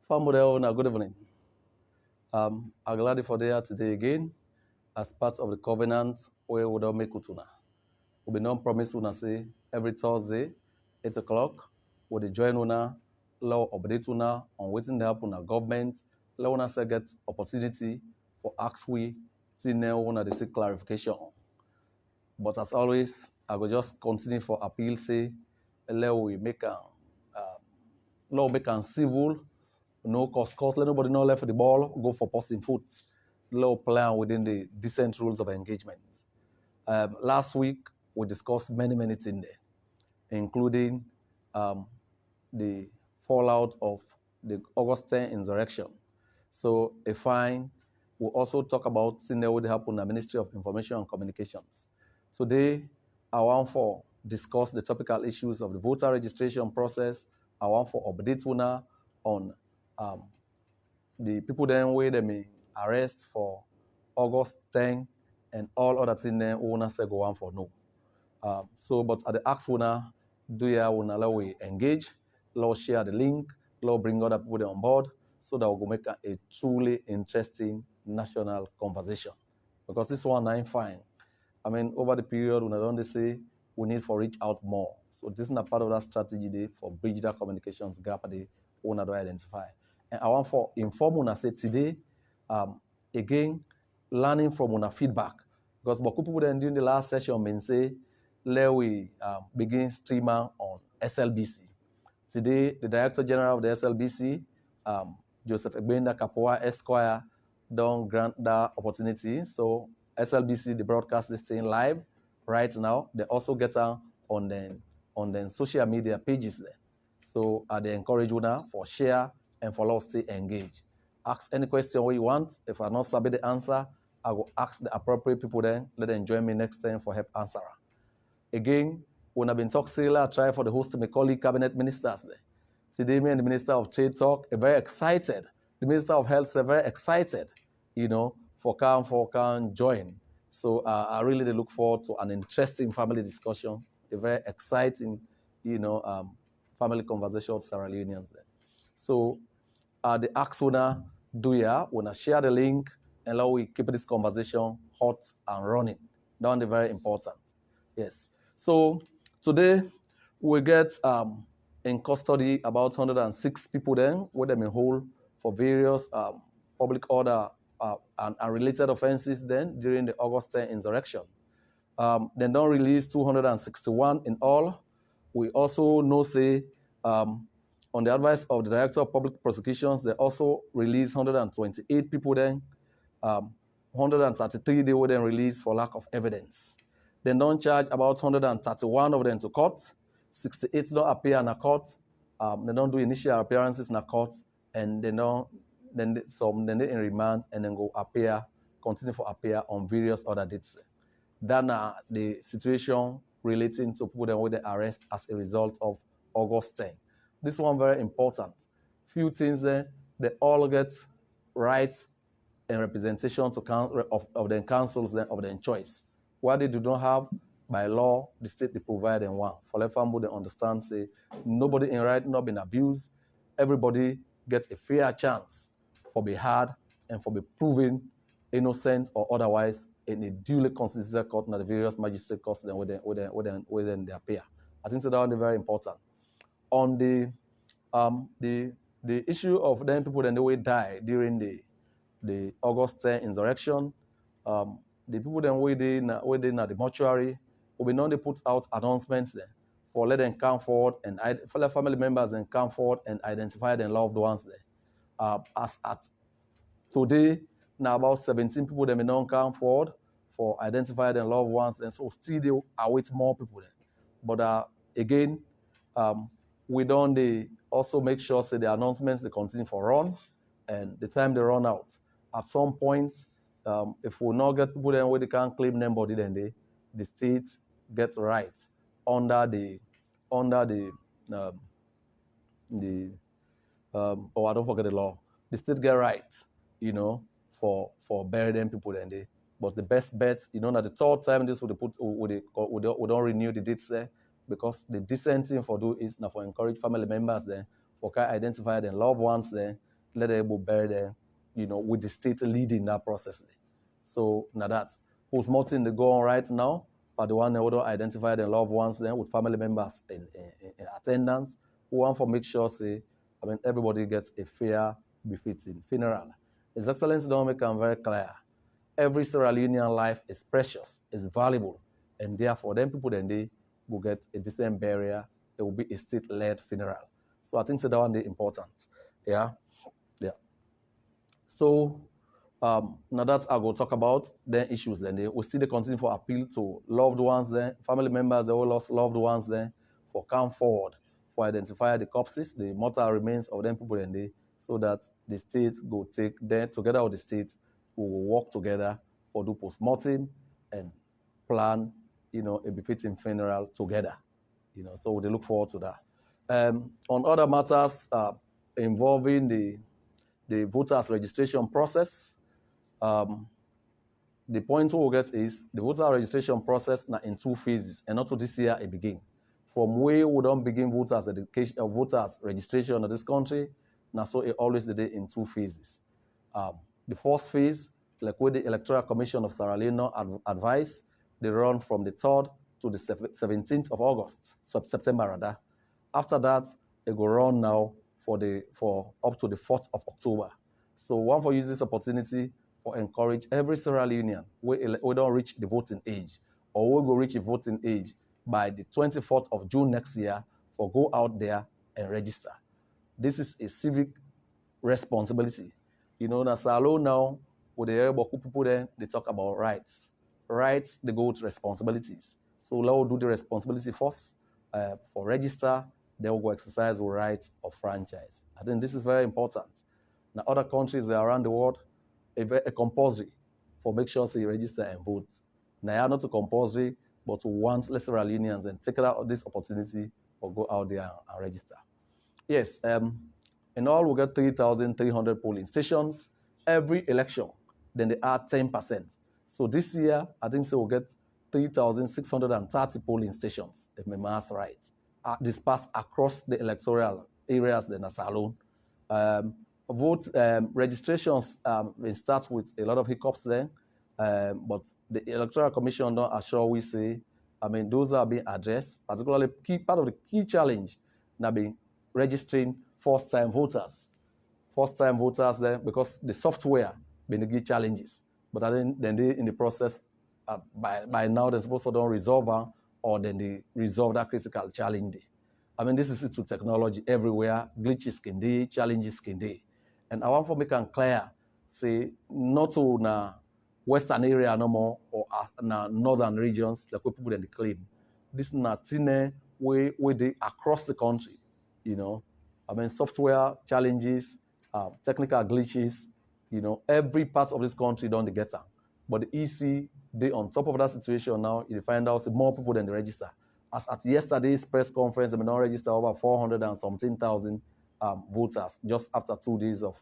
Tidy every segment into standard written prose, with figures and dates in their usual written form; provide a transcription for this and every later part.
Famudel, good evening. I'm glad for there today again as part of the covenant where we don't make utuna. We be non promise una say every Thursday, 8 o'clock, we dey join una, law update una on waiting to happen at government, let una say get opportunity for ask we till now una dey seek clarification on. But as always, I will just continue for appeal say let we make a law make am civil, no cause, let nobody know left the ball, go for posting foot. Law plan within the decent rules of engagement. Last week, we discussed many things there, including the fallout of the August 10 insurrection. So a fine. We'll also talk about things that would happen in the Ministry of Information and Communications. Today, I want to discuss the topical issues of the voter registration process. I want to update una on the people then where they may arrest for August 10 and all other things then una say go on for no. But at the ask una, do ya una allow we engage, Lord share the link, Lord bring other people on board so that we will make a truly interesting national conversation. Because this one I'm fine. I mean, over the period when I don't say we need for reach out more. So this is not part of that strategy day for bridge that communications gap they want to identify. And I want for inform una say today, again, learning from una feedback. Because but people then during the last session may say, let we begin streamer on SLBC. Today, the Director General of the SLBC, Joseph Egbenda Kapua Esquire, don't grant that opportunity. So SLBC, they broadcast this thing live right now. They also get on the social media pages there. So they encourage you now for share and for us to engage. Ask any question what you want. If I not sabi the answer, I will ask the appropriate people then. Let them join me next time for help answer. Again, when I've been talking, I try for the host of my colleague cabinet ministers there. Today, me and the Minister of Trade talk, very excited. The Minister of Health is very excited, for can join. So I really look forward to an interesting family discussion, a very exciting, family conversation with Sierra Leoneans there. So the Axona do ya, when I share the link and now we keep this conversation hot and running. That's very important. Yes. So today we get in custody about 106 people then, where they may hold for various public order and related offenses then during the August 10 insurrection. They don't release 261 in all. We also know say on the advice of the Director of Public Prosecutions, they also released 128 people then. 133 they were then released for lack of evidence. They don't charge about 131 of them to court. 68 don't appear in a court. They don't do initial appearances in a court, and they don't. Then they in remand and then go continue to appear on various other dates. Then the situation relating to people with the arrest as a result of August 10. This one very important. Few things there, they all get rights and representation of the councils of their choice. What they do not have, by law, the state they provide them one. For let family they understand, say, nobody in right not been abused. Everybody gets a fair chance for be heard and for be proven innocent or otherwise in a duly constituted court, not the various magistrate courts then within they appear. I think so that one very important. On the issue of them people then they will die during the August 10 insurrection, the people then waiting at the mortuary will be known to put out announcements there for let them come forward and for their family members and come forward and identify their loved ones there. As at today, now about 17 people they may not come forward for identify their loved ones, and so still they await more people there. But again, we don't also make sure say the announcements they continue for run, and the time they run out. At some point, if we not get people then where they can't claim them body, then the state gets right under the I don't forget the law. The state get right, for burying them people then they. But the best bet, at the third time this we don't renew the dates there, because the decent thing for do is now for encourage family members then for can identify their loved ones then let them able bury them, with the state leading that process. So now that post-mortem they go on right now, but the one who don't identify their loved ones then with family members in attendance, who want to make sure everybody gets a fair, befitting funeral. His Excellency don't make it very clear. Every Sierra Leonean life is precious, is valuable, and therefore them people then they will get a decent burial. It will be a state-led funeral. So I think that one is important. Yeah. So now that I go talk about the issues, then they will still continue for appeal to loved ones, then family members, they all lost loved ones, then for come forward for identify the corpses, the mortal remains of them people, then they, so that the state go take them together with the state, we will work together for do post-mortem and plan, a befitting funeral together. So they look forward to that. On other matters involving the voters registration process, the point we'll get is the voter registration process now in 2 phases, and not to this year it begin. From where we don't begin voters education, voters registration in this country, now so it always did it in 2 phases. The first phase, like with the Electoral Commission of Sierra Leone advice, they run from the 3rd to the 17th of August, September rather. After that, they go run now for up to the 4th of October. So one for use this opportunity for encourage every Sierra Leonean we don't reach the voting age, or we go reach the voting age by the 24th of June next year, for go out there and register. This is a civic responsibility. Na Salo now, with the Yoruba people there, they talk about rights. Rights, they go to responsibilities. So let's do the responsibility first for register, then we'll go exercise the rights of franchise. I think this is very important. Now, other countries around the world, a compulsory for make sure you register and vote. Now, not a compulsory, but to want less Sierra Leoneans and take out this opportunity or go out there and register. Yes, in all, we get 3,300 polling stations every election. Then they add 10%. So this year, I think we'll get 3,630 polling stations, if my math's right, dispersed across the electoral areas in Salone. Vote registrations will start with a lot of hiccups then, but the Electoral Commission don't assure we say, those are being addressed, particularly part of the key challenge now being registering first-time voters. First-time voters then, because the software been the key challenges, but I think then they in the process, by now they're supposed to don't resolve them, or then they resolve that critical challenge. This is to technology everywhere, glitches can be, challenges can be. And I want to make it clear, say, not to na western area no more, or na northern regions, like people in the claim. This is not way they across the country, software challenges, technical glitches, every part of this country don't get them. But the EC, they on top of that situation now, you find out more people than the register. As at yesterday's press conference, they now register over 400 and something thousand voters just after 2 days of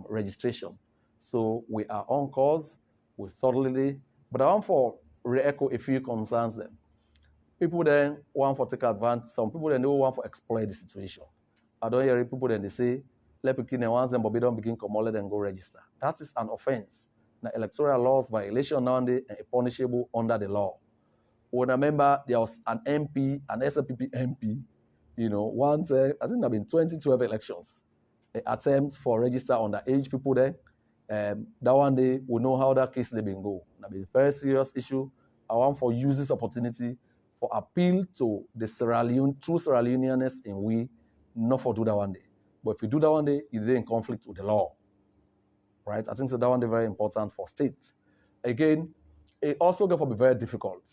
registration. So we are on course, we thoroughly, but I want to re-echo a few concerns then. People then want to take advantage, some people then don't want to exploit the situation. I don't hear people then they say, let people once them, but they don't begin come let them go register. That is an offense. The electoral laws violation nowadays and punishable under the law. When I remember there was an MP, an SLPP MP, once, I think there have been 2012 elections, an attempt for register underage people there. That one day we know how that case they been go. That be a very serious issue. I want for use this opportunity for appeal to the Sierra Leone, true Sierra Leoneans in we, not for do that one day. But if you do that one day, you're in conflict with the law. Right? I think so that one day very important for state. Again, it also going to be very difficult.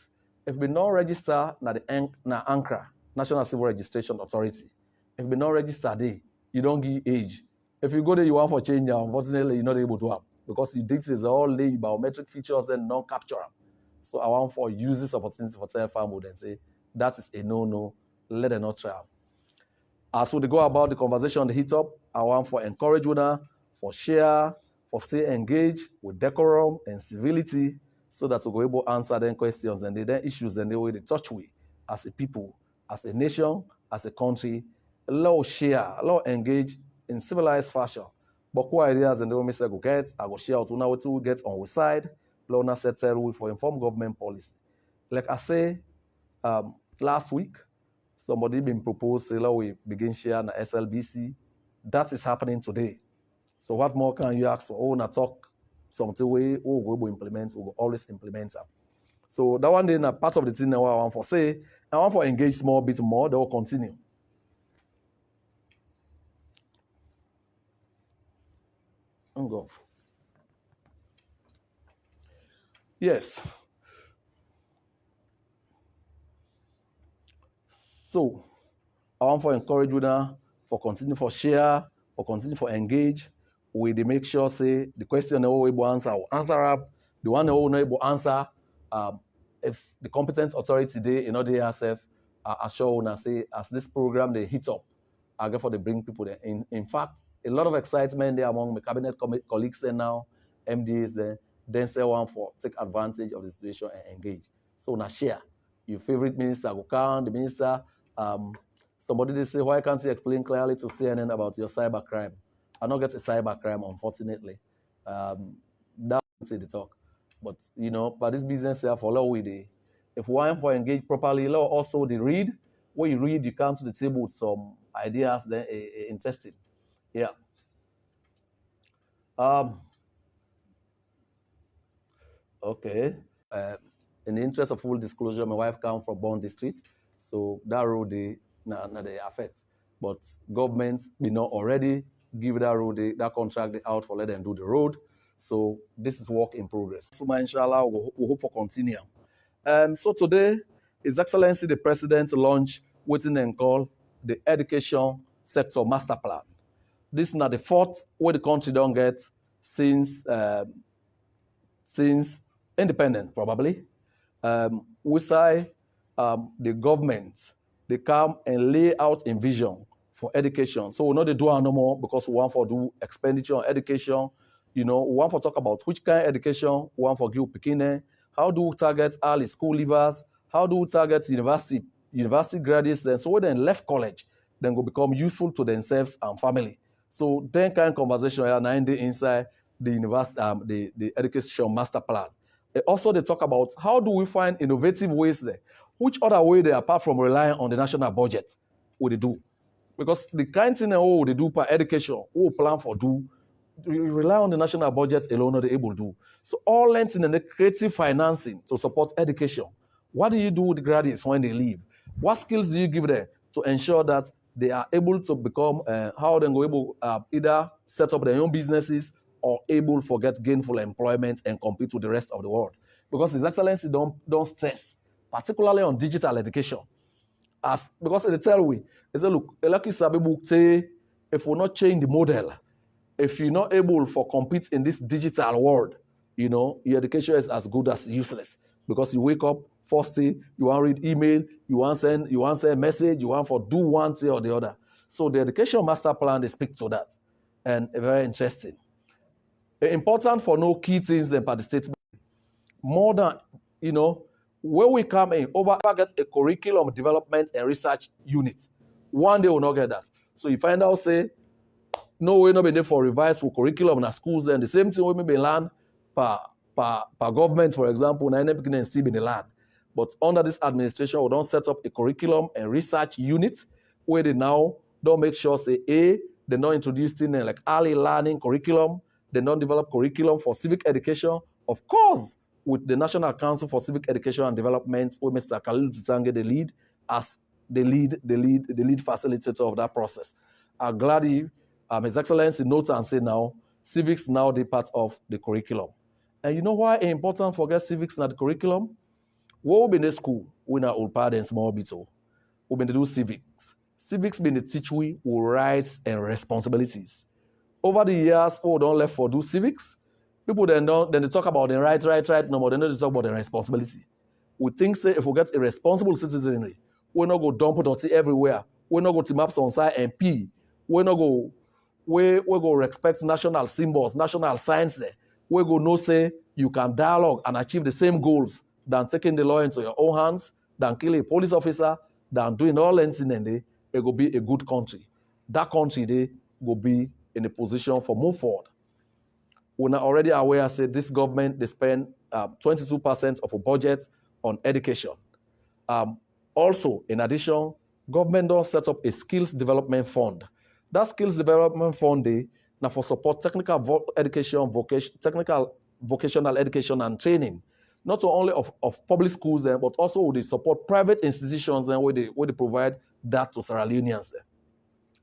If we not register na ANCRA, National Civil Registration Authority, if we not register there, you don't give age. If you go there, you want for change, unfortunately, you're not able to have, because the details are all laid biometric features and non-capture. So I want for use this opportunity for tell family and say, that is a no-no, let them not try. As we go about the conversation, the hit up, I want for encourage una, for share, for stay engaged with decorum and civility, so that we'll be able to answer them questions and then issues and the way they touch we as a people, as a nation, as a country. Allow share, allow engage in civilized fashion. But core ideas and the way I go get, I go share out now what we get on we side, Lona settle for inform government policy. Like I say, last week, somebody been proposed, say, we begin share na SLBC. That is happening today. So what more can you ask for? Oh, na talk something we will implement, we will always implement that. So that one day, na part of the thing that I want for say, I want for engage small bit more, they will continue. Go. Yes. So I want for encourage you now for continue for share, for continue for engage. We they make sure say the question they will able answer will answer up. The one they will not able answer. If the competent authority they in order herself assure and say as this program they hit up, I get for they bring people there. In fact, a lot of excitement there among my cabinet colleagues there now, MDs there, then say one for take advantage of the situation and engage. So now share. Your favorite minister go count, the minister. Somebody they say, why can't you explain clearly to CNN about your cybercrime? I don't get a cybercrime, unfortunately. That's the talk. But but this business here for law with the if one for engage properly, law also the read. When you read, you come to the table with some ideas then interesting. Yeah. Okay. In the interest of full disclosure, my wife comes from Bond District, so that road they affect. But government, already give that road that contract out for let them do the road. So this is work in progress. So inshallah, we hope for continue. So today, His Excellency the President launched what they call the Education Sector Master Plan. This is not the fourth way the country don't get since independence, probably. We say the government, they come and lay out a vision for education. So we know they do no more because we want to do expenditure on education. We want to talk about which kind of education we want for give Pekin. How do we target early school leavers? How do we target university graduates? Then so when they left college, then will become useful to themselves and family. So then kind of conversation are 90 inside the university, the education master plan. Also, they talk about how do we find innovative ways there. Which other way they, apart from relying on the national budget, would they do? Because the kind thing they do per education, who plan for do, rely on the national budget alone, not able to do. So all lent in the creative financing to support education. What do you do with the graduates when they leave? What skills do you give them to ensure that they are able to become, how they go able either set up their own businesses or able to get gainful employment and compete with the rest of the world? Because His Excellency don't stress, particularly on digital education. Because they tell we, they say, look, if we not change the model, if you're not able to compete in this digital world, your education is as good as useless. Because you wake up, first thing, you want to read email, you want to send a message, you want to do one thing or the other. So the education master plan, they speak to that. And very interesting. Important for no key things than by the statement. More than, when we come in, get a curriculum development and research unit. One day we'll not get that. So you find out, say, no way, no be there for revised for curriculum in schools, and the same thing we maybe learn per government, for example, and still be the land. But under this administration, we don't set up a curriculum and research unit where they now don't make sure, say, they're not introducing like early learning curriculum, they don't develop curriculum for civic education. Of course, with the National Council for Civic Education and Development, where Mr. Khalil Zitange, the lead as the lead facilitator of that process. I'm glad His Excellency notes and say now, civics now the part of the curriculum. And you know why it's important for get civics in the curriculum? What we been in school, we now old parents small bit. We been to do civics. Civics been to teach we rights and responsibilities. Over the years, we don't left for do civics. People then they talk about the right, no more. Then they talk about the responsibility. We think say if we get a responsible citizenry, we're not go dump it everywhere. We're not go to maps on site and pee. We're not go we go respect national symbols, national signs there. We go know say you can dialogue and achieve the same goals than taking the law into your own hands, than killing a police officer, than doing all anything and it will be a good country. That country they will be in a position for move forward. We're already aware, say this government, they spend 22% of a budget on education. Also, in addition, government does set up a skills development fund. That skills development fund, now for support technical education, technical vocational education and training, not only of public schools, but also with the support private institutions where they provide that to Sierra Leoneans.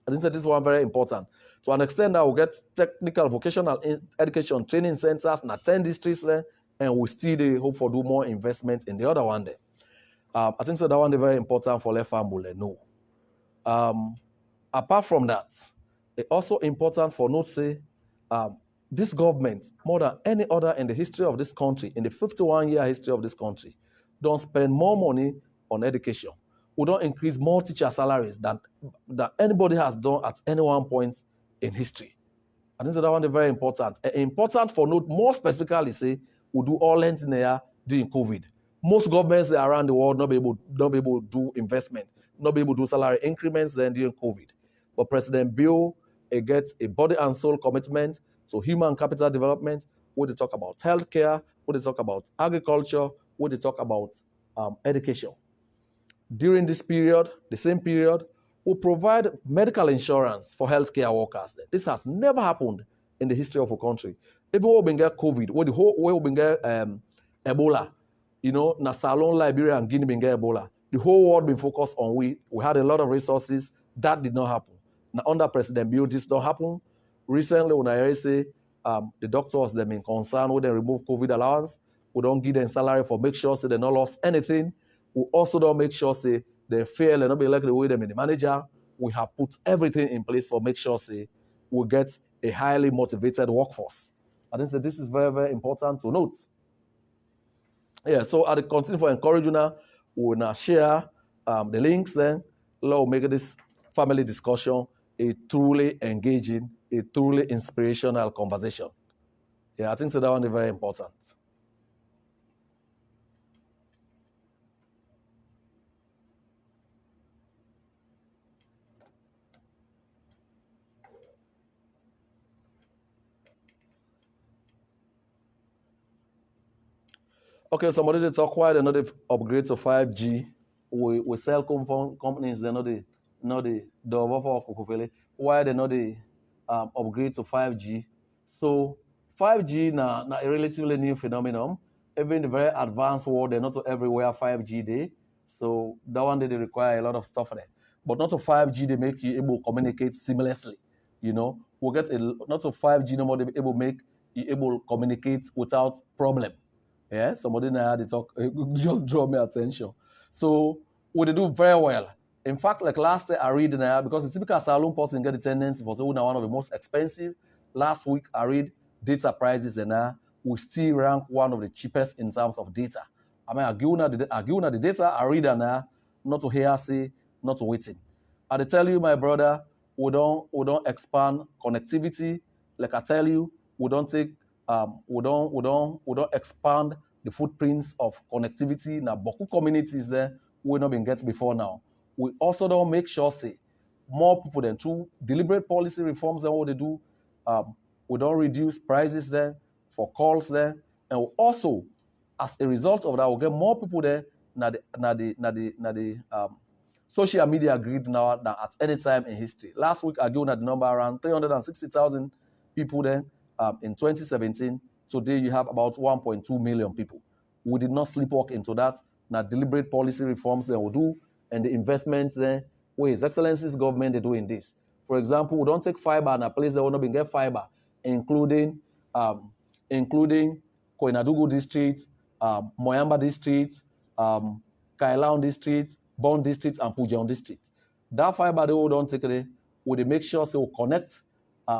I think that this is one very important. To an extent, that we'll get technical vocational education training centers in 10 districts there, and we still hope for do more investment in the other one there. I think so that one is very important for Lefambule. No. Apart from that, it's also important for note say this government, more than any other in the history of this country, in the 51-year history of this country, don't spend more money on education. We don't increase more teacher salaries than anybody has done at any one point in history. I think so that one is very important. Important for note, more specifically, say, we do all length in there during COVID. Most governments around the world not be able to do investment, not be able to do salary increments then during COVID. But President Bill gets a body and soul commitment to human capital development, where they talk about healthcare, where they talk about agriculture, where they talk about education. During this period, the same period, we provide medical insurance for healthcare workers. This has never happened in the history of a country. Even when we get COVID, where the whole way we get Ebola, na Salon, Liberia, and Guinea get Ebola. The whole world been focused on we had a lot of resources. That did not happen. Now under President Bill, this don't happen. Recently, when I say the doctors them in concern when they remove COVID allowance, we don't give them salary for make sure say they not lost anything. We also don't make sure say they fail and not be like the way them in the manager. We have put everything in place for make sure say we get a highly motivated workforce. I think that this is very, very important to note. Yeah, so I continue for encouraging now. We will share the links then. We'll make this family discussion a truly engaging, a truly inspirational conversation. Yeah, I think so that one is very important. Okay, somebody they talk why they not they upgrade to 5G. We sell companies, they not the why they not they upgrade to 5G. So 5G now a relatively new phenomenon. Even in the very advanced world, they're not everywhere 5G day. So that one they require a lot of stuff there. But not to 5G, they make you able to communicate seamlessly. We'll get not to 5G no more, they be able to make you able to communicate without problem. Yeah, somebody now had to talk, just draw my attention. So what they do very well. In fact, like last year I read now, because the typical salon person get the tendency for one of the most expensive. Last week I read data prices and now we still rank one of the cheapest in terms of data. I mean, I give the data I read now, not to hear say, not to waiting. I tell you, my brother, we don't expand connectivity. Like I tell you, we don't expand the footprints of connectivity. Now, Boku communities there we not been get before now. We also don't make sure say more people than through deliberate policy reforms and what they do. We don't reduce prices there for calls there, and we also, as a result of that, we'll get more people there. Now the social media grid now than at any time in history. Last week I gave the number around 360,000 people there. In 2017, today you have about 1.2 million people. We did not sleepwalk into that. Now deliberate policy reforms they will do, and the investments there, where His Excellency's government they're doing this. For example, we don't take fiber in a place that will not be get fiber, including Koinadugu district, Moyamba district, Kailaon district, Bond district, and Pujeon district. That fiber they will don't take it. We make sure so we connect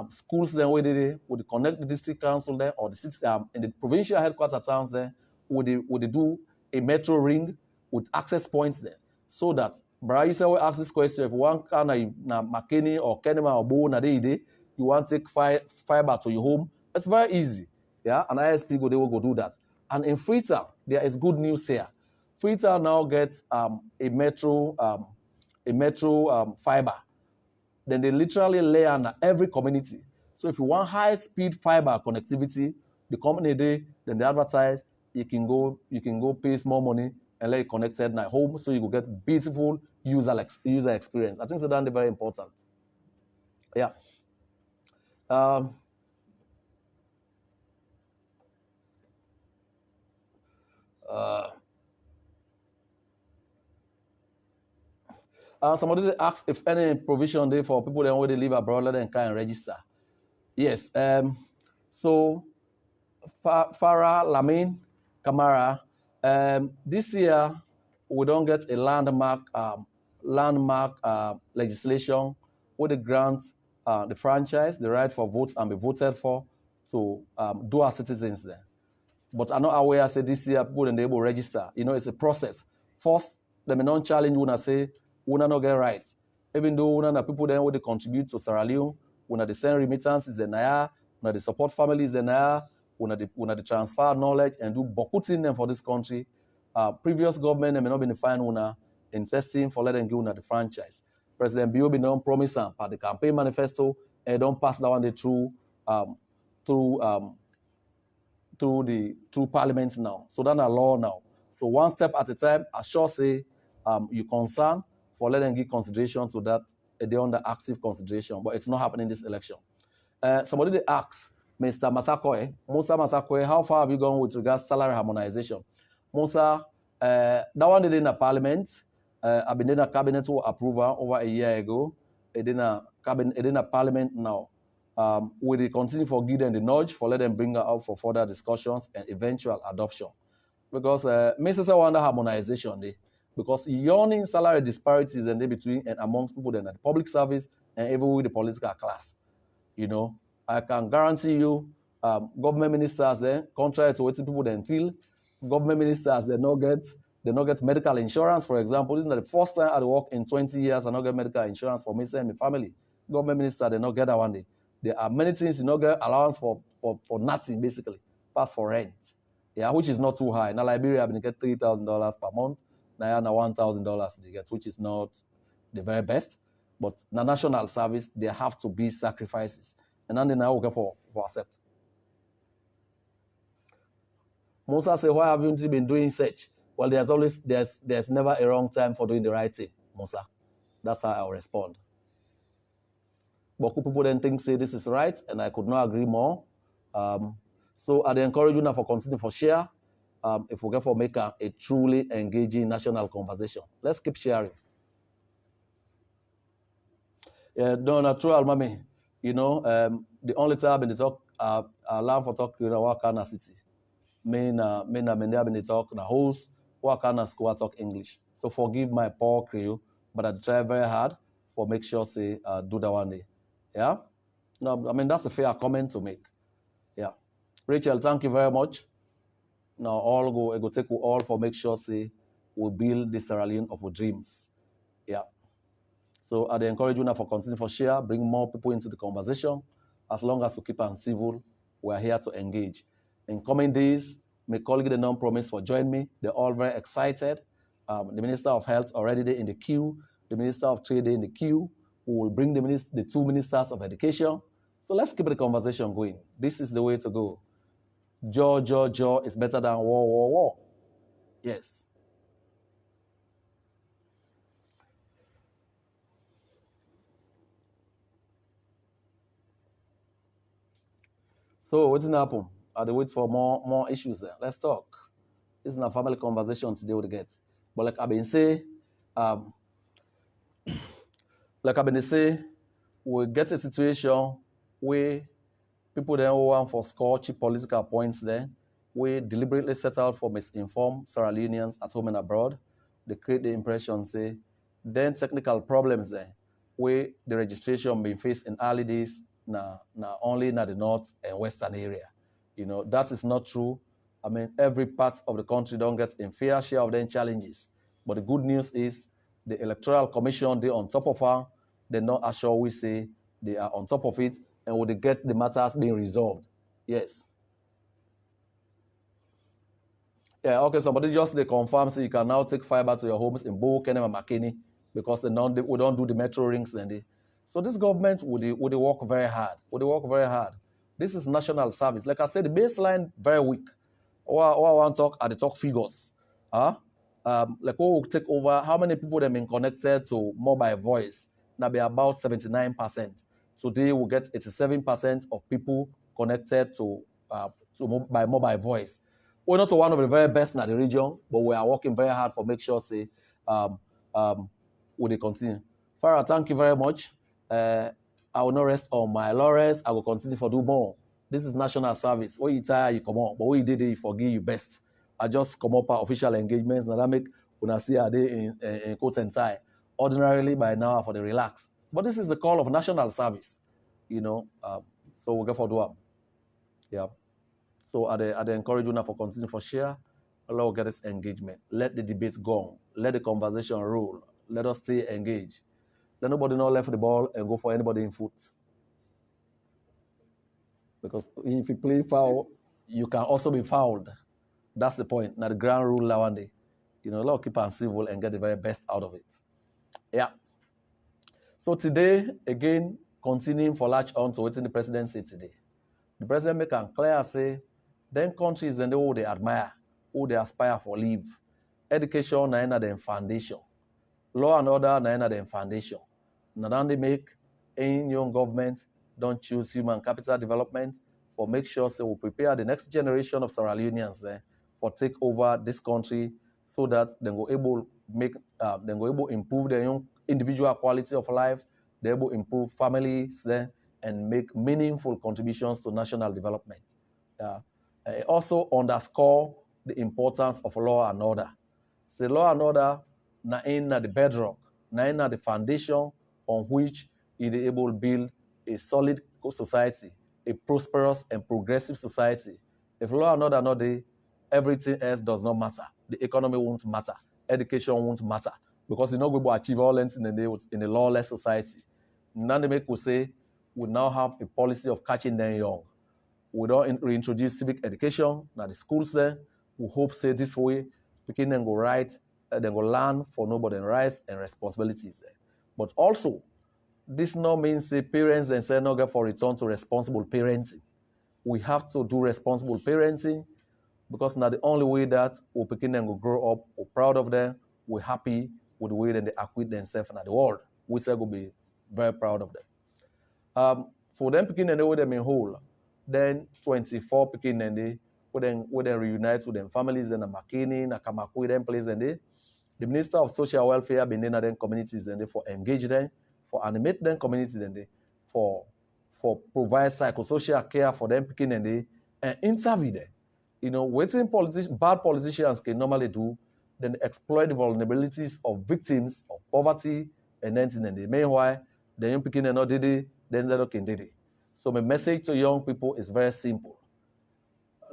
schools then where they would connect the district council there or the city in the provincial headquarters towns there would they do a metro ring with access points there so that Baraisa will ask this question if one can na Makeni or Kenema or Bo na you want to take fiber to your home. It's very easy. Yeah, and ISP they will go do that. And in Freetown, there is good news here. Freetown now gets a metro fiber. Then they literally lay under every community. So if you want high-speed fiber connectivity, the company then they advertise, you can go pay small money and let it connected at home so you will get beautiful user experience. I think that's very important. Yeah. Um, somebody asked if any provision there for people that already live abroad, let them come and register. Yes. So Farah Lamin Kamara, this year we don't get a landmark legislation where they grant the franchise the right for vote and be voted for to dual citizens there. But I'm not aware, say this year people and they able register. It's a process. First, they may not challenge when I say we not get rights. Even though we not people then would contribute to Sierra Leone, we not the send remittances in there, we not the support families in there, we not the transfer knowledge and do bokuting them for this country. Previous government may not be defined una interesting for letting give una the franchise. President Bio been don't promise and the campaign manifesto and don't pass that one through through Parliament now. So that's a law now. So one step at a time, I sure say you concern for letting give consideration to that. They're under active consideration, but it's not happening this election. Somebody they asked, Mr. Musa Masakoe, how far have you gone with regards to salary harmonization? Musa, that one did in a Parliament. I've been in a cabinet approval over a year ago. It in a Parliament now. We will continue for give them the nudge for let them bring her out for further discussions and eventual adoption. Because Mrs. Wonder harmonization, because yawning salary disparities and between and amongst people in the public service and even with the political class. I can guarantee you, government ministers, contrary to what people then feel, government ministers they not get medical insurance, for example. This is not the first time I work in 20 years I not get medical insurance for me and my family. Government minister they not get that one day. There are many things you not get allowance for nothing basically, pass for rent. Yeah, which is not too high. Now Liberia been get $3,000 per month. Now $1,000 they get, which is not the very best. But the national service, there have to be sacrifices. And then they now work for accept. Musa say, why haven't you been doing such? Well, there's never a wrong time for doing the right thing, Musa. That's how I'll respond. But people then think, say this is right, and I could not agree more. So I'd encourage you now for continue for share. If we get for make a truly engaging national conversation. Let's keep sharing. Yeah, no, natural, mommy. The only time in the talk, I learn for talk, what kind of city. Me na been the talk, the host, what kind of school I talk English. So forgive my poor Creole, but I try very hard for make sure say do that one day. Yeah? No, I mean that's a fair comment to make. Yeah. Rachel, thank you very much. Now I go take you all for make sure say we build the Sierra Leone of our dreams. Yeah. So I'd encourage you now for continue for share, bring more people into the conversation. As long as we keep on civil, we're here to engage. In coming days, my colleague the non-promise for join me. They're all very excited. The Minister of Health already there in the queue. The Minister of Trade in the queue. We will bring the two ministers of education. So let's keep the conversation going. This is the way to go. Jaw is better than war. Yes. So what's going to happen? Are they wait for more issues there? Let's talk. This is a family conversation today with get. But like I've been saying, we get a situation where people then want for score cheap political points there. We deliberately set out for misinformed Sierra Leoneans at home and abroad. They create the impression, say, then technical problems there, where the registration being faced in early days, only in the north and western area. That is not true. I mean, every part of the country don't get a fair share of them challenges. But the good news is the Electoral Commission, they're on top of her. They're not assure we say they are on top of it and would get the matters being resolved. Yes. Yeah, okay, somebody just they confirm so you can now take fiber to your homes in Bo, Kenem, and Makeni because we don't do the metro rings. So this government would work very hard. Would work very hard. This is national service. Like I said, the baseline very weak. Or I want to talk at the talk figures. Like what will take over, how many people have been connected to mobile voice? Now be about 79%. Today we'll get 87% of people connected by mobile voice. We're not one of the very best in the region, but we are working very hard for make sure say will they continue. Farah, thank you very much. I will not rest on my laurels. I will continue for do more. This is national service. When you tire, you come on. But when you did it, you forgive you best. I just come up our official engagements. Now that make when I see a day in coat and tie. Ordinarily by now for the relax. But this is the call of national service. So we'll go for do. Yeah. So I encourage you now for continue for share. Allah will get this engagement. Let the debate go on. Let the conversation roll. Let us stay engaged. Let nobody not left the ball and go for anybody in foot. Because if you play foul, you can also be fouled. That's the point. Now the ground rule now one day. Let us keep on civil and get the very best out of it. Yeah. So today, again, continuing for latch on to what the president said today. The president make it clear say, then countries and who they admire, who they aspire for live. Education na their foundation. Law and order na their foundation. Now they make any young government don't choose human capital development for make sure so we prepare the next generation of Sierra Leoneans for take over this country so that they go able improve their own individual quality of life, they able improve families and make meaningful contributions to national development. Also underscore the importance of law and order. So law and order na the bedrock, na the foundation on which it is able to build a solid society, a prosperous and progressive society. If law and order are not there, everything else does not matter. The economy won't matter. Education won't matter because you're not going to achieve all ends in a lawless society. None make we say we now have a policy of catching them young. We don't reintroduce civic education. Now the schools there, we hope say this way, picking them go right, then go learn for nobody rights and responsibilities. But also, this now means say parents and say no get for return to responsible parenting. We have to do responsible parenting because now the only way that we picking them go grow up, we're proud of them, we're happy with the way that they acquit themselves in the world. We say go be very proud of them. For them picking them with them in whole, then 24 picking and they would then reunite with them families and Makini, Nakamakui, them place and they. The Minister of Social Welfare been in them communities and they for engage them, for animate them communities and they for provide psychosocial care for them picking and they and interview them. What bad politicians can normally do, then exploit the vulnerabilities of victims of poverty and anything and they. Meanwhile, the young picking and not did it, then they don't did it. So my message to young people is very simple.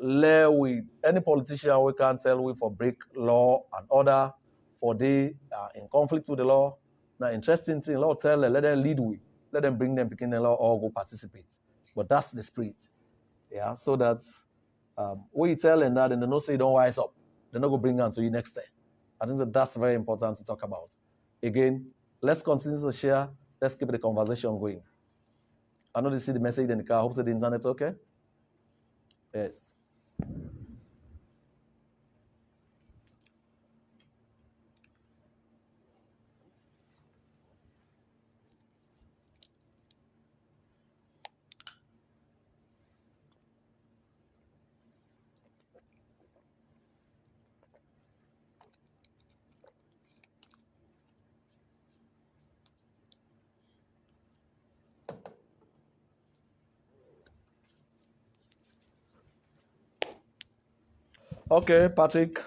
Any politician we can tell we for break law and order, for they are in conflict with the law. Now, interesting thing, law tell them, let them lead we, let them bring them picking the law or go participate. But that's the spirit. Yeah, so that when you tell them that and they don't say don't wise up, they're not going to bring them to you next time. I think that's very important to talk about. Again, let's continue to share. Let's keep the conversation going. I know they see the message in the car. I hope the internet okay. Yes. Okay, Patrick,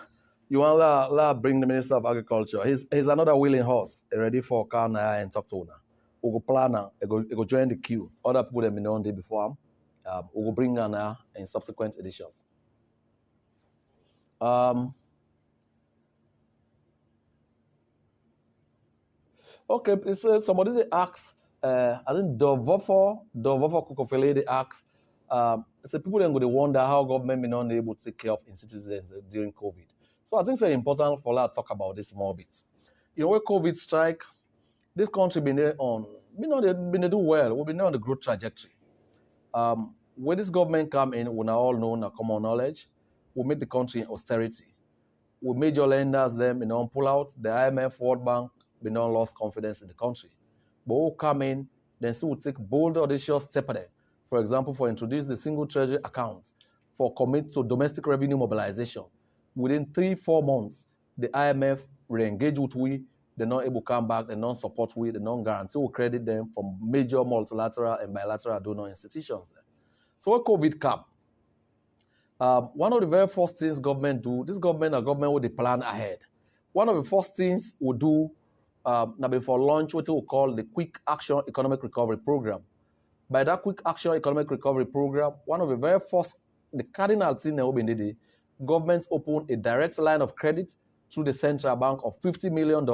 you want to bring the Minister of Agriculture. He's another willing horse, ready for Kana and talk to owner. We go plan now. He go join the queue. Other people that been on day before him. We go bring Ghana in subsequent editions. Okay, it's somebody they ask. I think Dovofo Kokofele they ask. So people then go to wonder how government may not able to take care of its citizens during COVID. So I think it's very important for us to talk about this more bit. When COVID strike, this country been there on we know they do well. We've been on the growth trajectory. When this government come in, we now all know now common knowledge, we make the country in austerity. We major lenders them, pull out. The IMF, World Bank, we now lost confidence in the country. But we'll come in, then see we'll take bold, audacious step ahead. For example, for introduce the single treasury account, for commit to domestic revenue mobilization. Within 3-4 months, the IMF re-engage with we, they're not able to come back, they don't support we, they don't guarantee we credit them from major multilateral and bilateral donor institutions. So when COVID come, one of the very first things government do, this government a government with the plan ahead. One of the first things we do now before launch what we call the Quick Action Economic Recovery Program. By that Quick Action Economic Recovery Program, one of the very first, the cardinal thing that we did, government opened a direct line of credit through the central bank of $50 million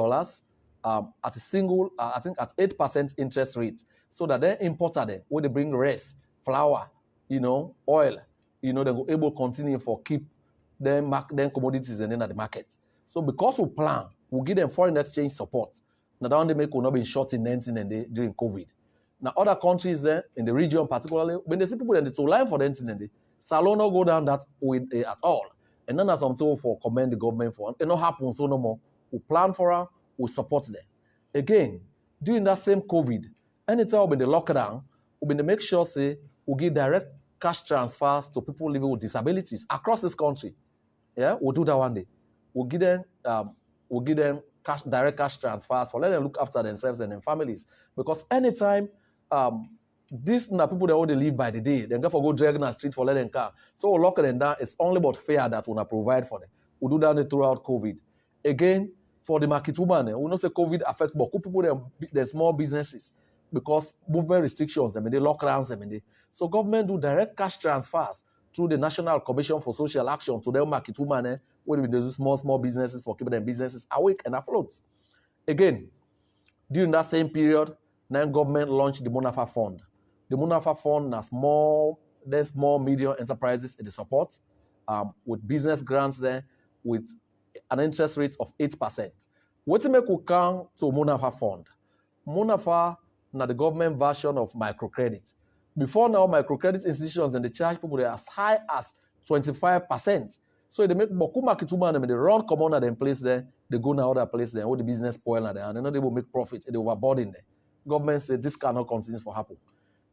at a single, I think at 8% interest rate, so that then importer them, where they bring rice, flour, oil, they go able to continue for keep them commodities and then at the market. So because we plan, we give them foreign exchange support. Now that they make will not be short in 19 and they during COVID. Now other countries in the region particularly, when they see people that to line for the incident, salon not go down that way at all. And then as I'm told for commend the government for it not happen so no more. We plan for her, we support them. Again, during that same COVID, anytime we the lockdown, we been to make sure say we give direct cash transfers to people living with disabilities across this country. Yeah, we'll do that one day. We'll give them direct cash transfers for let them look after themselves and their families. Because anytime these are people that only live by the day, they go drag in the street for let them car. So we'll lock them down. It's only about fare that we'll provide for them. We'll do that throughout COVID. Again, for the market woman, we know say COVID affects but people their small businesses because movement restrictions, they lockdowns, so government do direct cash transfers through the National Commission for Social Action to their market women, where they do small businesses for keeping their businesses awake and afloat. Again, during that same period, then government launched the Munafa Fund. The Munafa Fund has small, medium enterprises in the support with business grants there with an interest rate of 8%. What to make we come to Munafa Fund? Munafa now the government version of microcredit. Before now, microcredit institutions and they charge people as high as 25%. So they make Boku Makituma and they run common at them place there, they go now other place there, all the business spoil there, and they're not able to make profit, they overburden there. Government said this cannot continue for happen.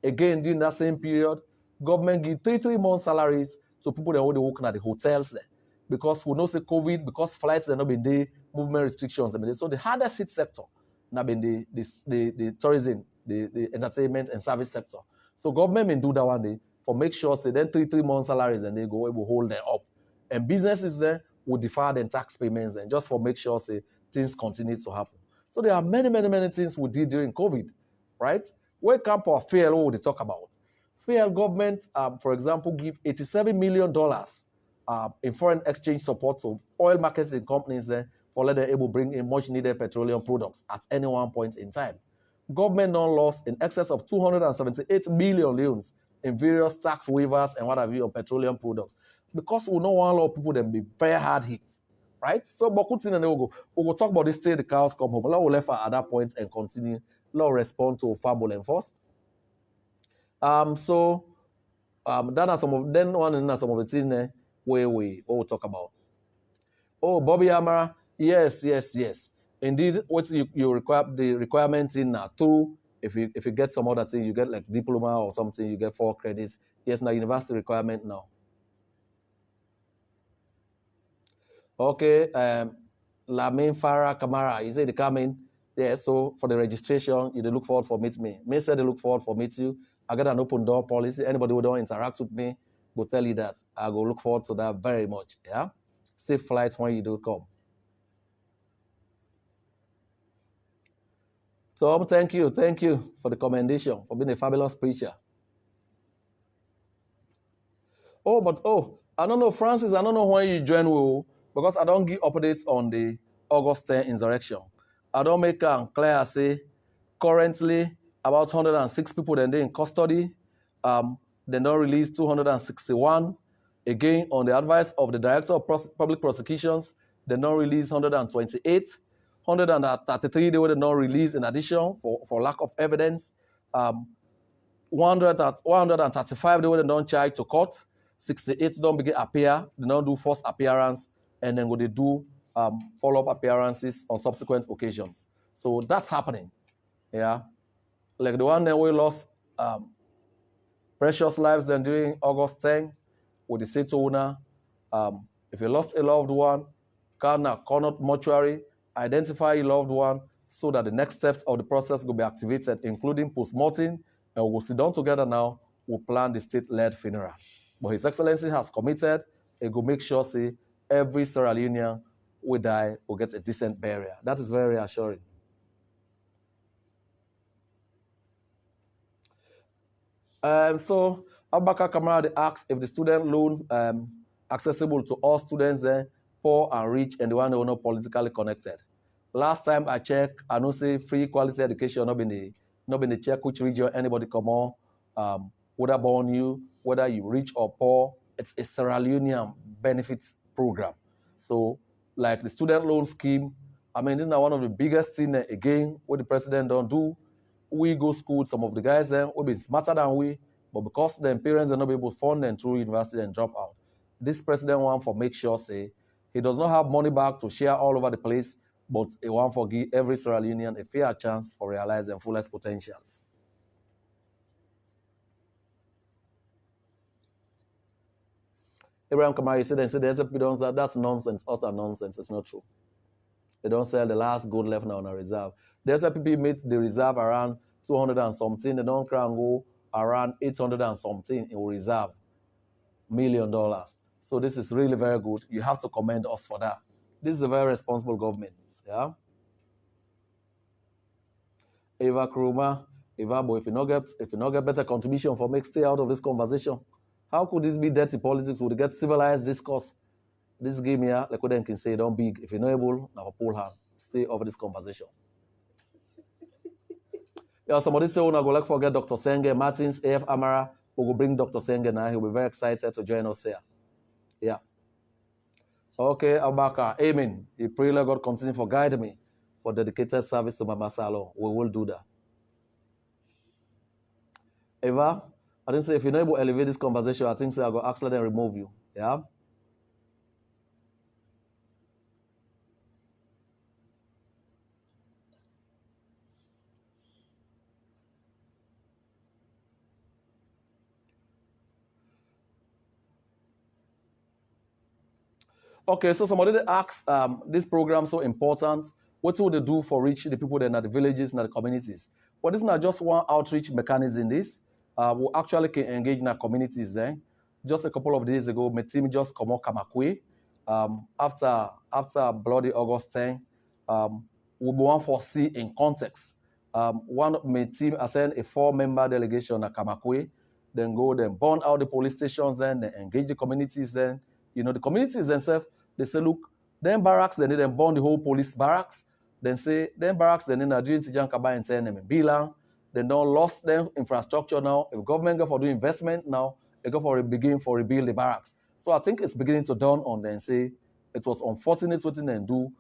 Again, during that same period, government give 3 months salaries to people that already working at the hotels there. Because we know say COVID, because flights are not been there, movement restrictions. So the hardest hit sector now been the tourism, the entertainment and service sector. So government may do that one day for make sure say then 3 months salaries and they go able hold them up. And businesses there will defer their tax payments and just for make sure say things continue to happen. So there are many things we did during COVID, right? Where camp or fail, what would they talk about? Fail government, for example, give $87 million in foreign exchange support to oil markets and companies there for let them able bring in much needed petroleum products at any one point in time. Government now lost in excess of 278 million loans in various tax waivers and what have you on petroleum products. Because we know one lot of people then be very hard hit, right? So we'll talk about this till the cows come home. We'll left at that point and continue. Let's respond to Fable and Force. That are some of the things where we all talk about. Oh, Bobby Amara, yes. Indeed, what you require the requirements in too. If you get some other thing, you get like diploma or something, you get 4 credits. Yes, now university requirement now. Okay, Lamin Farah Kamara, is it coming? Yeah, so for the registration, you look forward for meet me. Me said they look forward for meet you. I got an open door policy. Anybody who don't interact with me will tell you that. I go look forward to that very much. Yeah, safe flights when you do come. So thank you for the commendation, for being a fabulous preacher. I don't know, Francis, I don't know when you join will, because I don't give updates on the August 10 insurrection. I don't make clear, say, currently about 106 people then they in custody. They don't release 261. Again, on the advice of the Director of Public Prosecutions, they don't release 128. 133 they were not released in addition for lack of evidence. 135 they were not charged to court. 68 don't begin appear, they don't do first appearance, and then they do follow-up appearances on subsequent occasions. So that's happening. Yeah. Like the one that we lost precious lives then during August 10 with the state owner. If you lost a loved one, call out mortuary, identify your loved one so that the next steps of the process will be activated, including post-mortem, and we'll sit down together now, we'll plan the state-led funeral. But His Excellency has committed, he will make sure, say, every Sierra Leonean will die, will get a decent burial. That is very reassuring. So Abubakar Kamara asks if the student loan accessible to all students, poor and rich, and the one who are not politically connected. Last time I checked, I know say free quality education not been the check which region anybody come on, whether born you, whether you rich or poor. It's a Sierra Leonean benefits program. So like the student loan scheme, I mean, this is not one of the biggest things again what the president don't do. We go school, some of the guys then will be smarter than we, but because their parents are not able to fund them through university and drop out. This president want for make sure say he does not have money back to share all over the place, but he want for give every Sierra Leonean a fair chance for realizing their fullest potentials. Abraham Kamari said, there's a don't say that's nonsense, utter nonsense. It's not true. They don't sell the last gold left now on a reserve. There's a people made the reserve around 200 and something. They don't cry and go around 800 and something in reserve $1 million. So this is really very good. You have to commend us for that. This is a very responsible government. Yeah. Eva Kruma, Eva, but if you not get better contribution for make stay out of this conversation, how could this be dirty politics? Would get civilized discourse? This game here, like what they can say, don't big. If you're not able, now pull hand. Stay over this conversation. Yeah, somebody say, "Oh, I go like forget Dr. Senge, Martins, AF Amara. We will bring Dr. Senge now. He'll be very excited to join us here." Yeah. Okay, Abubakar, amen. I pray Lord God continue for guide me for dedicated service to Mama Salon. We will do that. Eva, I didn't say if you're not able to elevate this conversation, I think so I go ask let them remove you. Yeah. Okay, so somebody asks, this program so important. What will they do for reach the people that are in the villages and the communities? Well, this is not just one outreach mechanism. This we actually can engage in our communities. Then, just a couple of days ago, my team just come out Kamakwe. After bloody August 10, we want for see in context. One of my team assigned a 4-member delegation at Kamakwe. Then go, then burn out the police stations. Then engage the communities. Then the communities themselves. They say, look, then barracks, then they burn the whole police barracks. Then say, then barracks, then in Nigerian Tijan Kaba and Ten in Bilang. They don't lost them infrastructure now. If government go for doing investment now, they go for rebuild the barracks. So I think it's beginning to dawn on them. Say it was unfortunate what they do.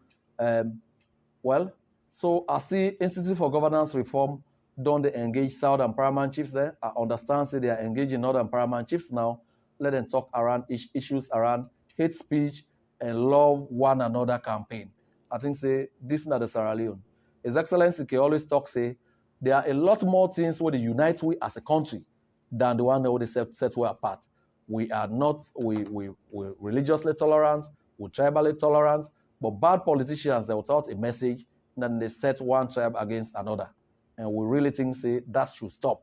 Well, so I see Institute for Governance Reform don't they engage South and Paramount chiefs there. I understand say they are engaging Northern Paramount chiefs now. Let them talk around issues around hate speech and love one another campaign. I think say this is not the Sierra Leone. His Excellency can always talk say there are a lot more things where they unite we as a country than the one that they set we apart. We are not we religiously tolerant, we tribally tolerant, but bad politicians that without a message, then they set one tribe against another. And we really think say that should stop.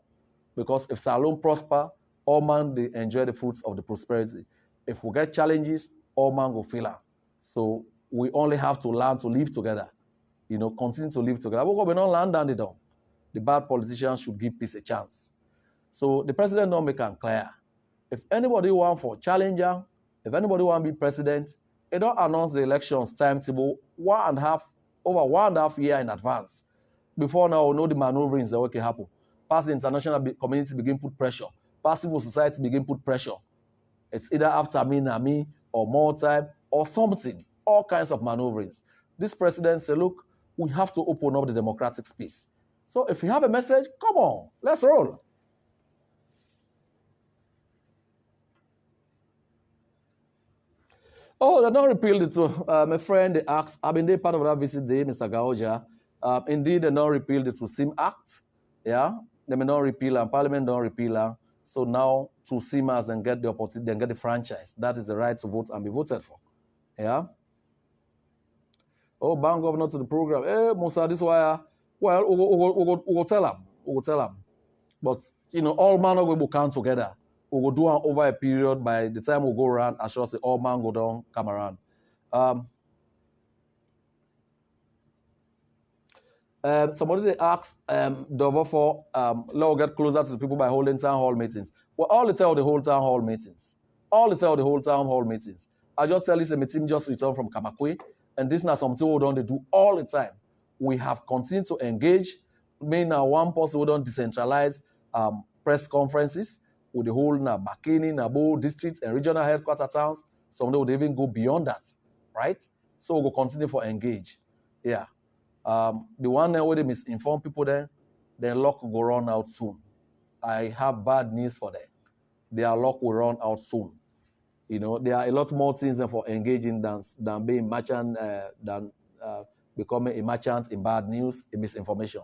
Because if Sierra Leone prosper, all man they enjoy the fruits of the prosperity. If we get challenges, all man will fail. So we only have to learn to live together. Continue to live together. But we don't land down the The bad politicians should give peace a chance. So the president don't make it clear. If anybody want for challenger, if anybody want to be president, they don't announce the elections timetable over 1.5 years in advance. Before now, we know the maneuverings that can happen. Past the international community begin put pressure. Past civil society begin put pressure. It's either after me, or more time, or something. All kinds of maneuverings. This president say, look, we have to open up the democratic space. So if you have a message, come on, let's roll. Oh, they not repealed it too. My friend, they asked, I've been there part of that visit day, Mr. Gaoja. Indeed, they not repealed the SIM Act. Yeah, they may not repeal and Parliament don't repeal her. So now to SIMers then get the opportunity, then get the franchise. That is the right to vote and be voted for. Yeah. Oh, bank governor to the program. Hey, Musa, this why. Well, we go tell them. We go tell them. But all man will come together. We will do it over a period. By the time we go around, I shall say all man go down, come around. Somebody they asked Dover for law get closer to the people by holding town hall meetings. Well, all the tell the whole town hall meetings. All the tell the whole town hall meetings. I just tell you, the team just returned from Kamakwe, and this is not something we don't do all the time. We have continued to engage. Me now one person we don't decentralize press conferences with the whole Bakini, Nabo district and regional headquarter towns. Some would even go beyond that, right? So we'll continue for engage. Yeah. The one where they misinform people their luck will go run out soon. I have bad news for them. Their luck will run out soon. There are a lot more things for engaging than being merchant, than becoming a merchant in bad news, in misinformation.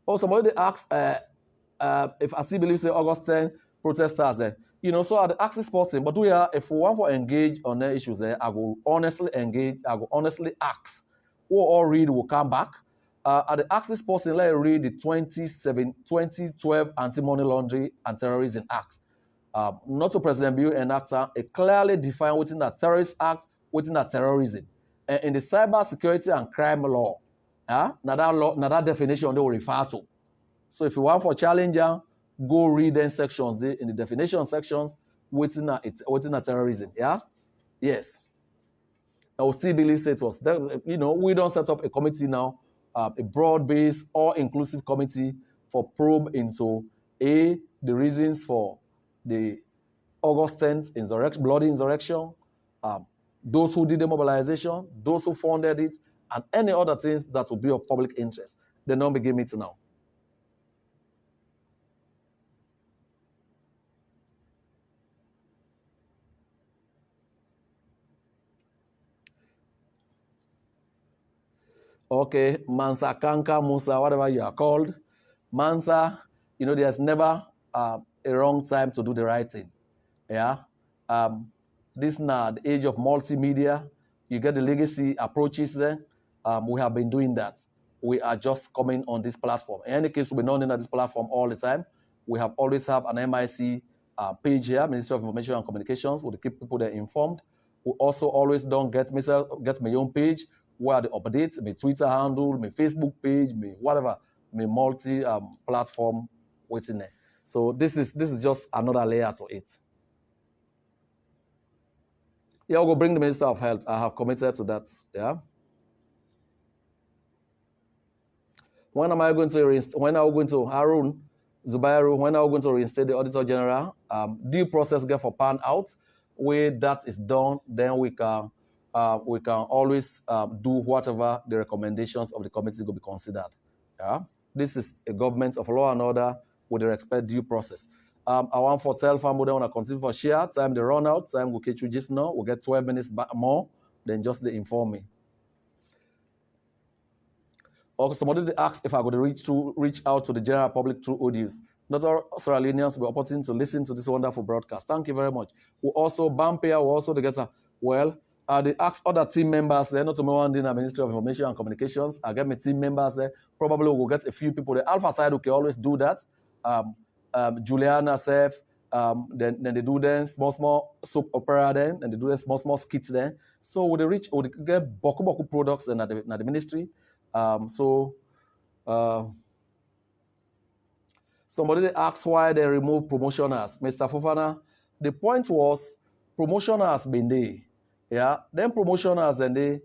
Oh, somebody asked if I still believe say August 10 protesters there. So at the access person, but if we want to engage on the issues there, I will honestly engage, I will honestly ask. Who all read will come back. At the access person, let me read the 2012 Anti-Money Laundering and Terrorism Act. Not to President Bill enactor, it clearly defined within the terrorist act, within the terrorism. And in the cyber security and crime law, now that definition they will refer to. So if you want for challenger, go read them sections in the definition sections within a terrorism. Yeah? Yes. I will still believe it was. We don't set up a committee now, a broad-based, all-inclusive committee for probe into the reasons for the August 10th insurrection, bloody insurrection, those who did the mobilization, those who funded it, and any other things that will be of public interest. They don't begin it now. Okay, Mansa, Kanka, Musa, whatever you are called. Mansa, there's never a wrong time to do the right thing. Yeah. This now the age of multimedia. You get the legacy approaches there. We have been doing that. We are just coming on this platform. In any case, we're not in this platform all the time. We have always have an MIC page here, Ministry of Information and Communications, to keep people there informed. We also always don't get my own page where the updates, my Twitter handle, my Facebook page, my whatever, my multi-platform waiting there. So this is just another layer to it. Yeah, we'll bring the Minister of Health. I have committed to that. Yeah. When are we going to Harun Zubairu? When are we going to reinstate the Auditor General? Due process get for pan out. When that is done, then we can always do whatever the recommendations of the committee will be considered. Yeah. This is a government of law and order with the respect due process. I want for tell family when I continue for share time they run out time will catch you just now. We'll get 12 minutes back more than just the inform me. Or somebody asked if I could reach out to the general public through audios. Not all Australians will be opportunity to listen to this wonderful broadcast. Thank you very much. We also Bampia, we also the getter. Well, they ask other team members there, not to me one in the Ministry of Information and Communications. I get my team members there. Probably we'll get a few people. The Alpha side can always do that. Juliana Seth, then they do then small soap opera then, and they do then small skits then. So would they get boku products then at the ministry. Somebody asked why they remove promotioners. Mr. Fofana, the point was promotioner has been there. Yeah, then promotioners and the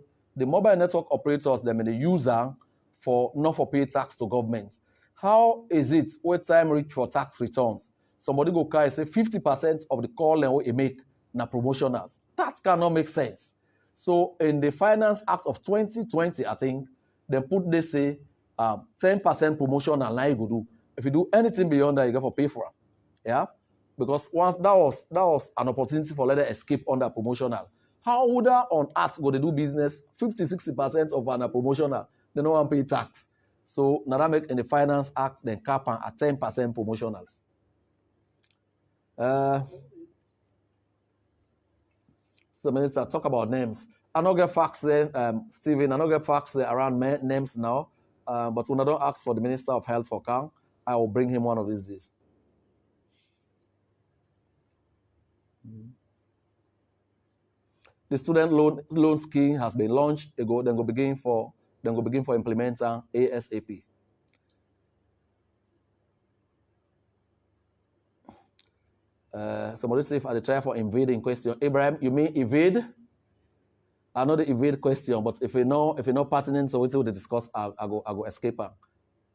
mobile network operators, them the user for not for pay tax to government. How is it when time reach for tax returns? Somebody go say 50% of the call and what you make na promotioners. That cannot make sense. So in the Finance Act of 2020, I think, they put this say 10% promotion and now you go do. If you do anything beyond that, you got to pay for it. Yeah? Because once that was an opportunity for let escape under promotional. How would that on earth go to do business? 50-60% of an promotional, they don't want to pay tax. So now that make in the Finance Act, then cap at 10% promotionals. So Minister, talk about names. I don't get facts, Stephen, I don't get facts around names now. But when I don't ask for the Minister of Health for Kang, I will bring him one of these days. The student loan scheme has been launched. Then go begin for implementing ASAP. Somebody say if I try for invading question. Abraham, you mean evade? I know the evade question, but if you know pertinent, so we will discuss. I go escape.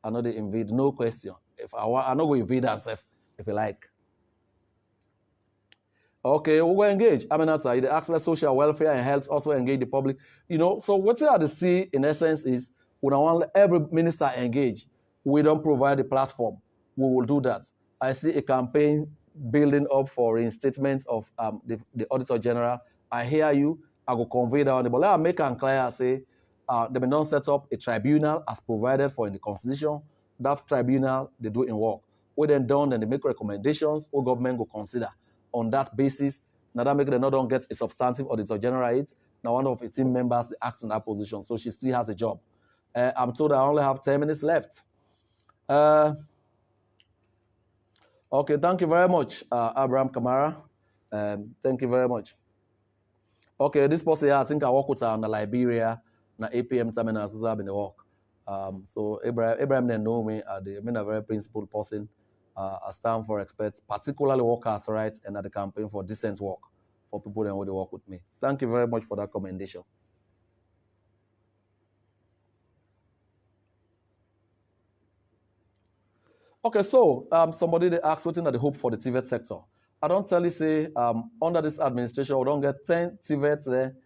I know the invade, no question. If I know go evade myself, if you like. Okay, we'll go engage. I mean, that's the access social welfare and health also engage the public. So what you have to see in essence is we don't want every minister engage. We don't provide the platform. We will do that. I see a campaign building up for reinstatement of the Auditor General. I hear you. I will convey that on the but let me make it clear. Say they may not set up a tribunal as provided for in the Constitution. That tribunal they do in work. When then done, then they make recommendations. What government will consider. On that basis, now that make them not don't get a substantive Auditor General. Now one of its team members they act in that position, so she still has a job. I'm told I only have 10 minutes left. Okay, thank you very much, Abraham Kamara. Thank you very much. Okay, this person here, I think I work with her on the Liberia, na APM terminal, so I've been work. So Abraham they know me. I'm a very principled person. I stand for respect, particularly workers' rights, and at the campaign for decent work for people that want to work with me. Thank you very much for that commendation. Okay, so somebody they asked what are the hope for the TVET sector. I don't tell you say under this administration we don't get 10 TVET there.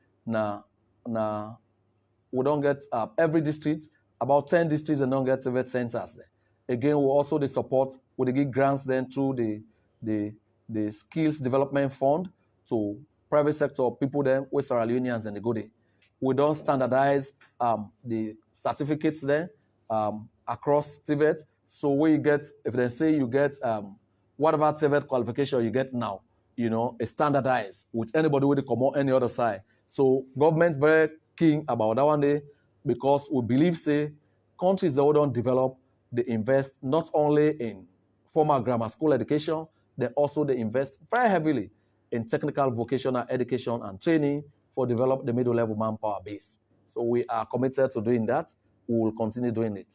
We don't get every district, about 10 districts and don't get TVET centers there. Again, we also the support, we give grants then through the skills development fund to private sector people then with Sierra Leoneans and the go there. We don't standardize the certificates then across TVET. So where you get, if they say you get whatever TVET qualification you get now, it's standardized with anybody with come on any other side. So government very keen about that one day because we believe say countries that don't develop, they invest not only in formal grammar school education, they invest very heavily in technical vocational education and training for develop the middle level manpower base. So we are committed to doing that. We will continue doing it.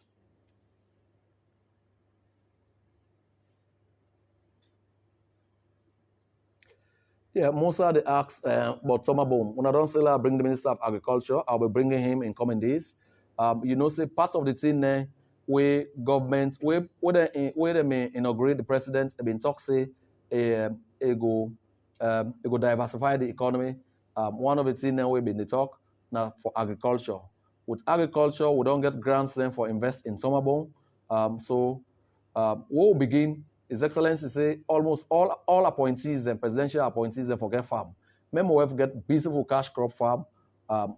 Yeah, Musa they asked about Tomabone. When I don't say I bring the Minister of Agriculture, I'll be bringing him in coming days. Say part of the thing there, where government, where they may inaugurate the president, have been talk say, it go diversify the economy. One of the things there we've been the talk now for agriculture. With agriculture, we don't get grants then for invest in Tomabone. We'll begin. His Excellency say almost all appointees and presidential appointees they forget farm. Remember, we have get beautiful cash crop farm, over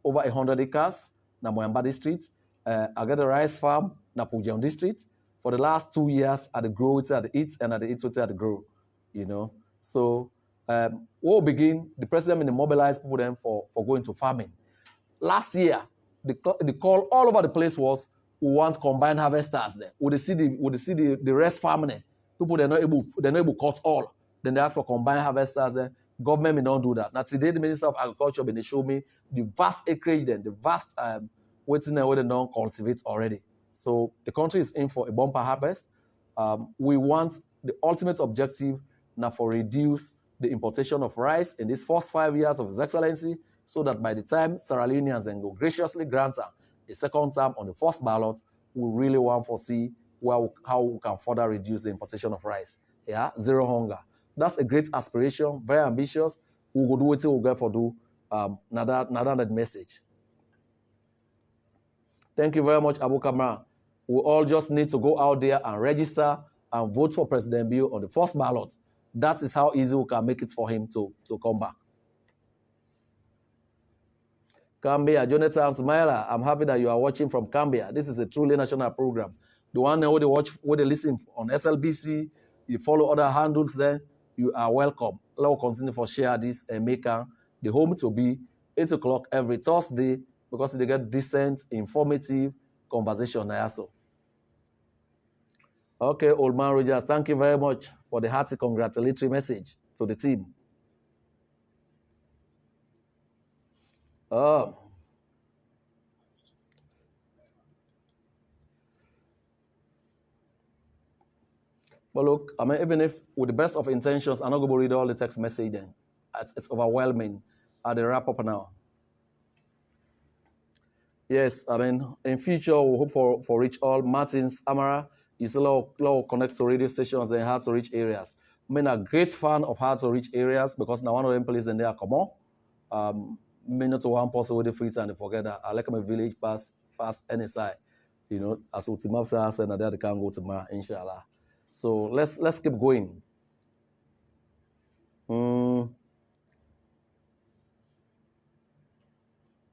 100 acres, na Moyamba district. I get a rice farm, na Pujeon district. For the last 2 years, at the grow, it's at the eat, and at the eat, it's at the grow. So we'll begin. The president will mobilize people then for going to farming. Last year, the call all over the place was we want combined harvesters there. Would they see the rest farming? People they're not able to cut all. Then they ask for combined harvesters there. Government may not do that. Now today the Minister of Agriculture they show me the vast acreage then, the vast waiting there where they don't cultivate already. So the country is in for a bumper harvest. We want the ultimate objective now for reduce the importation of rice in these first 5 years of His Excellency, so that by the time Sierra Leoneans then go graciously grant a second term on the first ballot, we really want to see how we can further reduce the importation of rice. Yeah, zero hunger. That's a great aspiration, very ambitious. We will do what we will get for do. Nada that message. Thank you very much, Abu Kamara. We all just need to go out there and register and vote for President Bill on the first ballot. That is how easy we can make it for him to come back. Cambia, Jonathan Smaila, I'm happy that you are watching from Cambia. This is a truly national program. The one where they watch, where they listen on SLBC, you follow other handles there, you are welcome. Let us continue for share this and make the home to be 8 o'clock every Thursday because they get decent, informative conversation also. Okay, Old Man Rogers, thank you very much for the hearty congratulatory message to the team. But look, I mean, even if with the best of intentions, I'm not going to read all the text message then. It's overwhelming at the wrap up now. Yes, I mean, in future, we hope for reach all. Martins, Amara, is a lot of connect to radio stations and hard to reach areas. I mean, a great fan of hard to reach areas because now one of them places in there come on. Me not to one person with the free time to forget that. I like my village pass NSI. You know, as we team up say and there they can go tomorrow, inshallah. So let's keep going.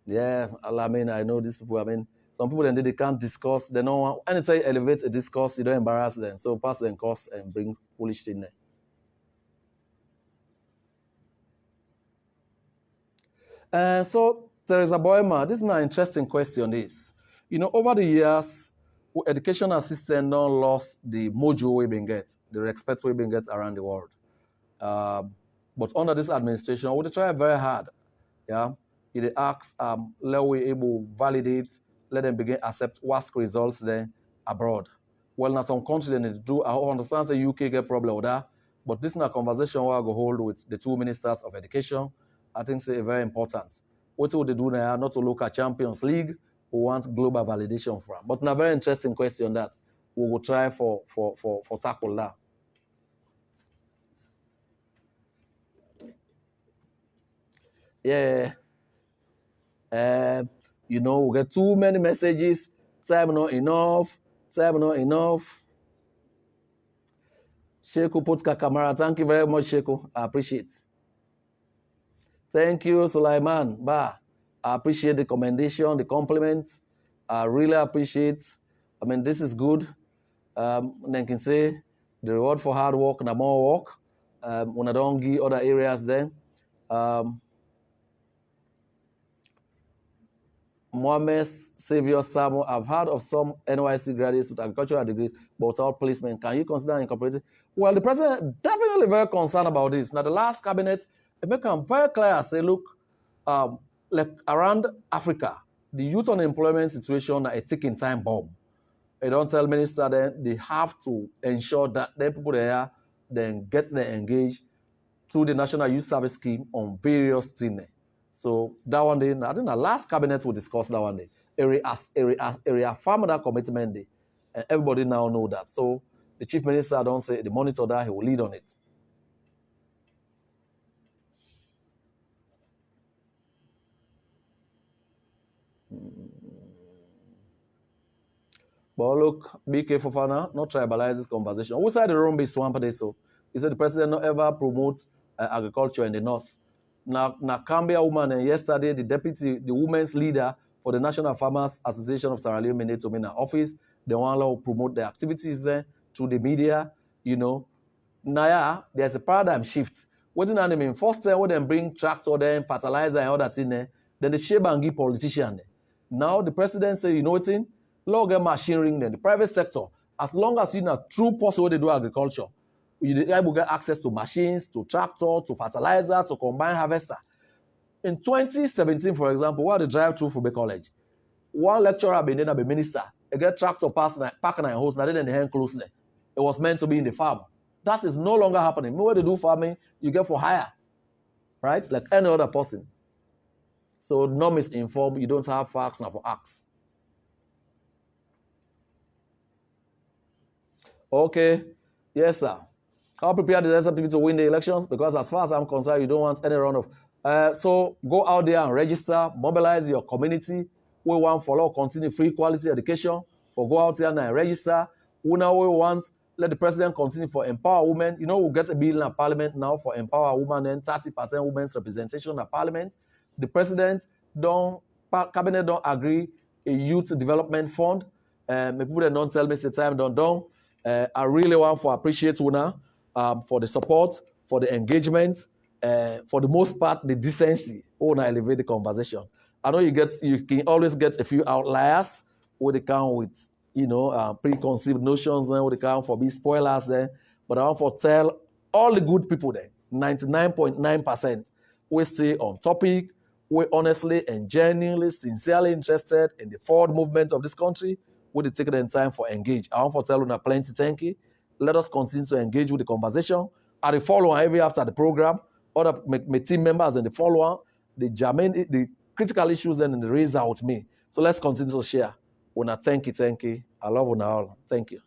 Yeah, I mean, I know these people. I mean, some people they can't discuss. They don't want anytime you elevate a discourse, you don't embarrass them. So pass them course and bring foolish thing there. So Teresa Boyma, this is an interesting question. This, you know, over the years, educational system now lost the mojo we been get, the respect we been get around the world. But under this administration, we try very hard. Yeah, it asks let we able validate, let them begin accept WASC results then abroad. Well, now some countries they need to do. I understand the UK get problem with that, but this is a conversation where I go hold with the two ministers of education. I think it's very important. What would they do now? Not to look at Champions League, we want global validation from. But a very interesting question that we will try for tackle that. Yeah. You know, we get too many messages. Time not enough. Time not enough. Sheku Putka Kamara, thank you very much, Sheku. I appreciate. Thank you, Sulaiman Ba. I appreciate the commendation, the compliment. I really appreciate. I mean, this is good. Then can say the reward for hard work and more work. When I don't give other areas then. Mohammed Savior Samuel, I've heard of some NYC graduates with agricultural degrees, but without placement. Can you consider incorporating? Well, the president definitely very concerned about this. Now, the last cabinet, it became very clear. Say, look, like around Africa, the youth unemployment situation is a ticking time bomb. They don't tell minister then they have to ensure that the people there then get them engaged through the National Youth Service Scheme on various things. So that one day, I think the last cabinet will discuss that one day. Area farm that commitment day. And everybody now know that. So the chief minister don't say the monitor that he will lead on it. But look, be careful for now, not tribalize this conversation. We said the room be swamp day so. He said the president not ever promote agriculture in the north. Now Cambia woman yesterday, the women's leader for the National Farmers Association of Sierra Leone to in office. They want to promote the activities there through the media, you know. Now there's a paradigm shift. What do I mean? First time when they bring tractor, then fertilizer and all that in there, then the shape and give politician. Now the president say, you know what? Log get machinery in the private sector. As long as you know true possible they do agriculture, you able get access to machines, to tractor, to fertilizer, to combine harvester. In 2017, for example, while the drive through Fube College, one lecturer been there, be minister, a get tractor pass parking and host, now then the hand close there. It was meant to be in the farm. That is no longer happening. When they do farming, you get for hire, right? Like any other person. So no misinformed, you don't have facts now for acts. Okay, yes, sir. How prepared is SFDP to win the elections? Because as far as I'm concerned, you don't want any runoff. So go out there and register, mobilize your community. We want for all continue free quality education. For go out there and register. We now we want let the president continue for empower women. You know, we'll get a bill in parliament now for empower women and 30% women's representation in parliament. The president cabinet don't agree a youth development fund. People that don't tell me the time don't. I really want to appreciate Una for the support, for the engagement, for the most part, the decency. Una elevate the conversation. I know you can always get a few outliers who they come with, preconceived notions and who they come for be spoilers there. But I want to tell all the good people there, 99.9%, we stay on topic. We honestly and genuinely, sincerely interested in the forward movement of this country. We take the time for engage. I want to tell you plenty thank you. Let us continue to engage with the conversation. I the follow on every after the program. Other my team members and the follow-on, the critical issues then and the raise out me. So let's continue to share. Una thank you. I love una all. Thank you.